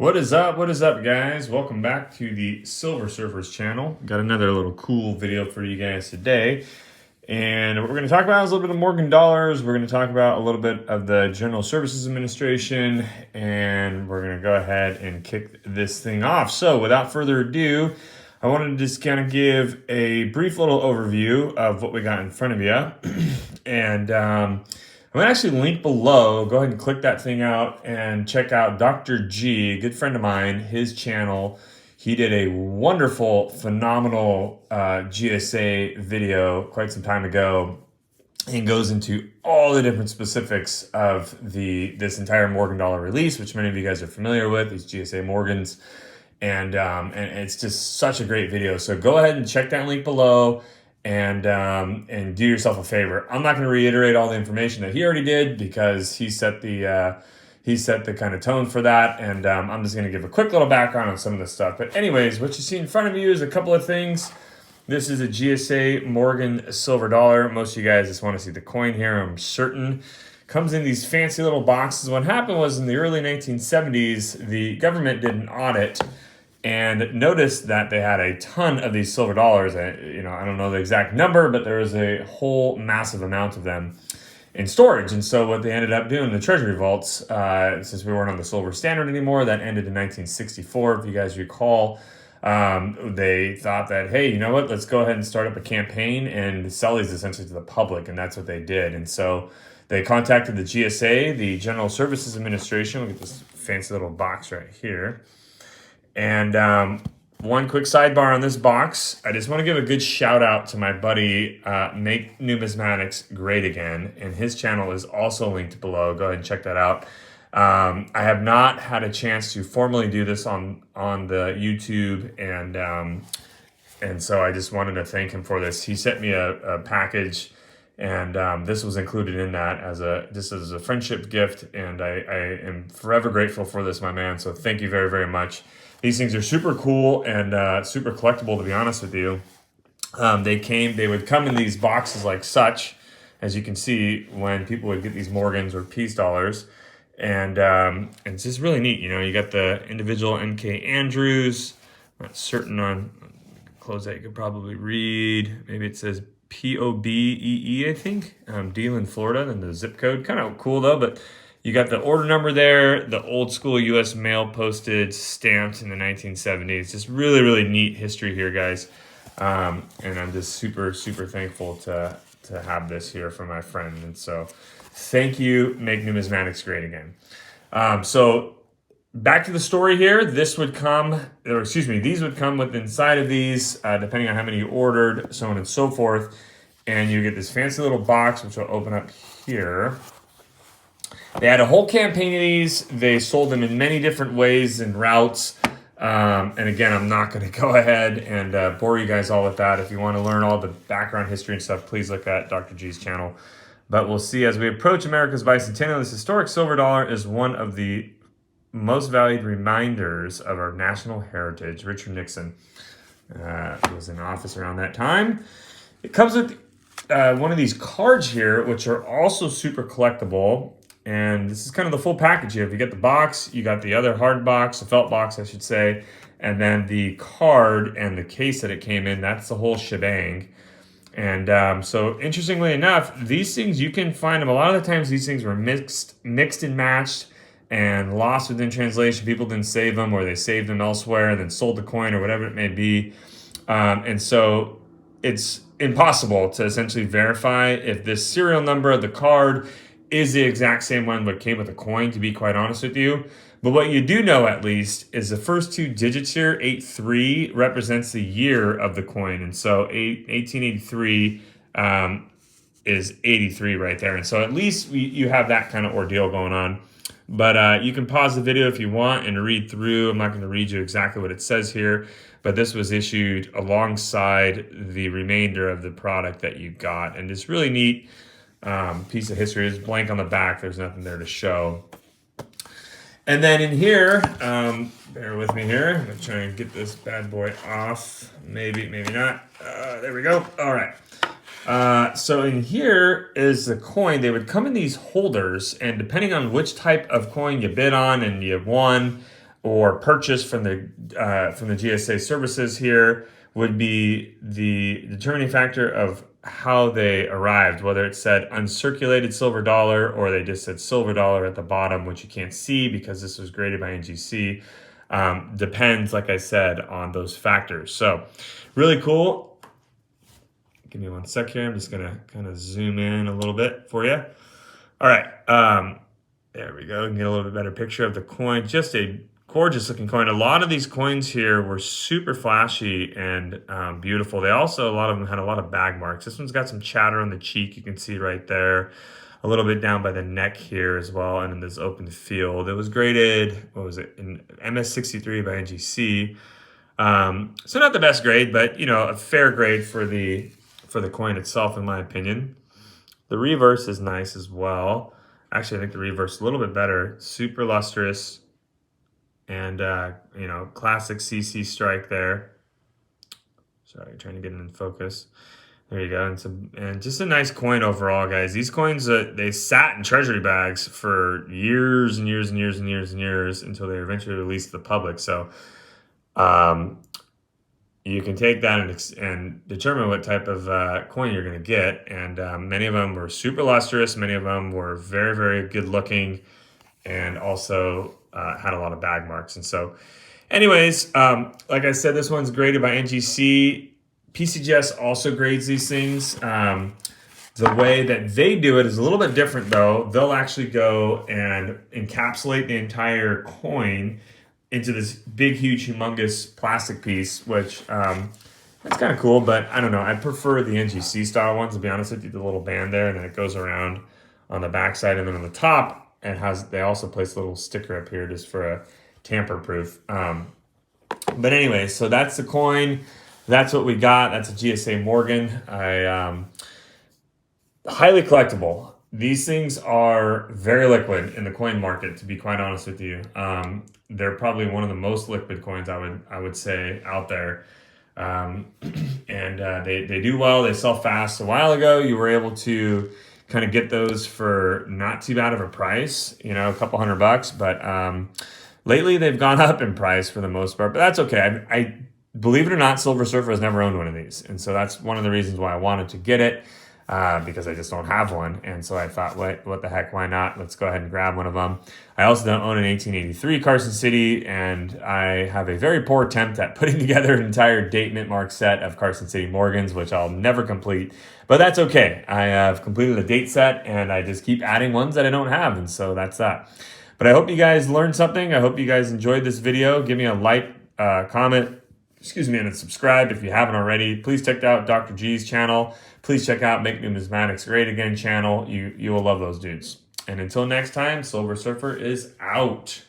What is up? What is up, guys? Welcome back to the Silver Surfers channel. Got another little cool video for you guys today. And what we're going to talk about is a little bit of Morgan dollars. We're going to talk about a little bit of the General Services Administration. And we're going to go ahead and kick this thing off. So without further ado, I wanted to just kind of give a brief little overview of what we got in front of you. And I'm going to actually link below. Go ahead and click that thing out and check out Dr. G, a good friend of mine, his channel. He did a wonderful, phenomenal GSA video quite some time ago and goes into all the different specifics of this entire Morgan dollar release, which many of you guys are familiar with, these GSA Morgans. And it's just such a great video. So go ahead and check that link below. And do yourself a favor. I'm not going to reiterate all the information that he already did because he set the kind of tone for that. And I'm just going to give a quick little background on some of this stuff. But anyways, what you see in front of you is a couple of things. This is a GSA Morgan silver dollar. Most of you guys just want to see the coin here, I'm certain. Comes in these fancy little boxes. What happened was in the early 1970s, the government did an audit and noticed that they had a ton of these silver dollars. I don't know the exact number, but there was a whole massive amount of them in storage. And so what they ended up doing in the treasury vaults, since we weren't on the silver standard anymore, that ended in 1964, if you guys recall, they thought that, hey, you know what, let's go ahead and start up a campaign and sell these essentially to the public. And that's what they did. And so they contacted the GSA, the General Services Administration. Look at this fancy little box right here. And one quick sidebar on this box, I just want to give a good shout out to my buddy, Make Numismatics Great Again. And his channel is also linked below. Go ahead and check that out. I have not had a chance to formally do this on the YouTube. And so I just wanted to thank him for this. He sent me a package. And this was included in that as a friendship gift. And I am forever grateful for this, my man. So thank you very, very much. These things are super cool and super collectible, to be honest with you. They would come in these boxes like such, as you can see, when people would get these Morgans or peace dollars. And it's just really neat. You know, you got the individual M.K. Andrews. I'm not certain on, close that, you could probably read. Maybe it says POBEE, I think. Deland, Florida, and the zip code. Kind of cool though, but you got the order number there, the old school U.S. mail postage stamped in the 1970s. Just really, really neat history here, guys. And I'm just super, super thankful to have this here for my friend. And so thank you, Make Numismatics Great Again. So back to the story here. These would come with inside of these, depending on how many you ordered, so on and so forth. And you get this fancy little box, which will open up here. They had a whole campaign of these. They sold them in many different ways and routes. And again, I'm not going to go ahead and bore you guys all with that. If you want to learn all the background history and stuff, please look at Dr. G's channel. But we'll see as we approach America's bicentennial, this historic silver dollar is one of the most valued reminders of our national heritage. Richard Nixon was in office around that time. It comes with one of these cards here, which are also super collectible. And this is kind of the full package here. If you get the box, you got the other hard box, the felt box, I should say, and then the card and the case that it came in. That's the whole shebang. And so interestingly enough, these things, you can find them. A lot of the times these things were mixed and matched and lost within translation. People didn't save them, or they saved them elsewhere and then sold the coin or whatever it may be. And so it's impossible to essentially verify if this serial number of the card is the exact same one that came with the coin, to be quite honest with you. But what you do know, at least, is the first two digits here, 83, represents the year of the coin. And so 1883 is 83 right there. And so at least you have that kind of ordeal going on. But you can pause the video if you want and read through. I'm not going to read you exactly what it says here, but this was issued alongside the remainder of the product that you got. And it's really neat piece of history. It's blank on the back. There's nothing there to show. And then in here, bear with me here. I'm going to try and get this bad boy off. Maybe, maybe not. There we go. All right. So in here is the coin. They would come in these holders, and depending on which type of coin you bid on and you won, or purchase from the GSA services here would be the determining factor of how they arrived, whether it said uncirculated silver dollar or they just said silver dollar at the bottom, which you can't see because this was graded by NGC. Depends, like I said, on those factors. So really cool. Give me one sec here. I'm just gonna kind of zoom in a little bit for you. All right, there we go. You can get a little bit better picture of the coin. Just a gorgeous looking coin. A lot of these coins here were super flashy and beautiful. They also, a lot of them had a lot of bag marks. This one's got some chatter on the cheek. You can see right there. A little bit down by the neck here as well, and in this open field. It was graded, what was it, in MS63 by NGC. So not the best grade, but you know, a fair grade for the coin itself, in my opinion. The reverse is nice as well. Actually, I think the reverse is a little bit better. Super lustrous, and you know, classic CC strike there. Sorry, trying to get it in focus. There you go, and just a nice coin overall, guys. These coins, they sat in treasury bags for years and years and years and years and years until they were eventually released to the public. So you can take that and determine what type of coin you're going to get. And many of them were super lustrous. Many of them were very, very good looking, and also had a lot of bag marks. And so anyways, like I said, this one's graded by NGC. PCGS also grades these things. The way that they do it is a little bit different though. They'll actually go and encapsulate the entire coin into this big, huge, humongous plastic piece, which that's kind of cool, but I don't know. I prefer the NGC style ones, to be honest with you, the little band there, and then it goes around on the backside, and then on the top, they also place a little sticker up here just for a tamper proof. But anyway, so that's the coin. That's what we got. That's a GSA Morgan. Highly collectible. These things are very liquid in the coin market, to be quite honest with you. They're probably one of the most liquid coins I would say out there. And they do well. They sell fast. A while ago, you were able to kind of get those for not too bad of a price, you know, a couple $100, but lately they've gone up in price for the most part, but that's okay. I believe it or not, Silver Surfer has never owned one of these. And so that's one of the reasons why I wanted to get it, because I just don't have one. And so I thought, what the heck, why not? Let's go ahead and grab one of them. I also don't own an 1883 Carson City, and I have a very poor attempt at putting together an entire date mint mark set of Carson City Morgans, which I'll never complete, but that's okay. I have completed a date set, and I just keep adding ones that I don't have, and so that's that. But I hope you guys learned something. I hope you guys enjoyed this video. Give me a like, comment, and subscribe if you haven't already. Please check out Dr. G's channel. Please check out Make Numismatics Great Again channel. You will love those dudes. And until next time, Silver Surfer is out.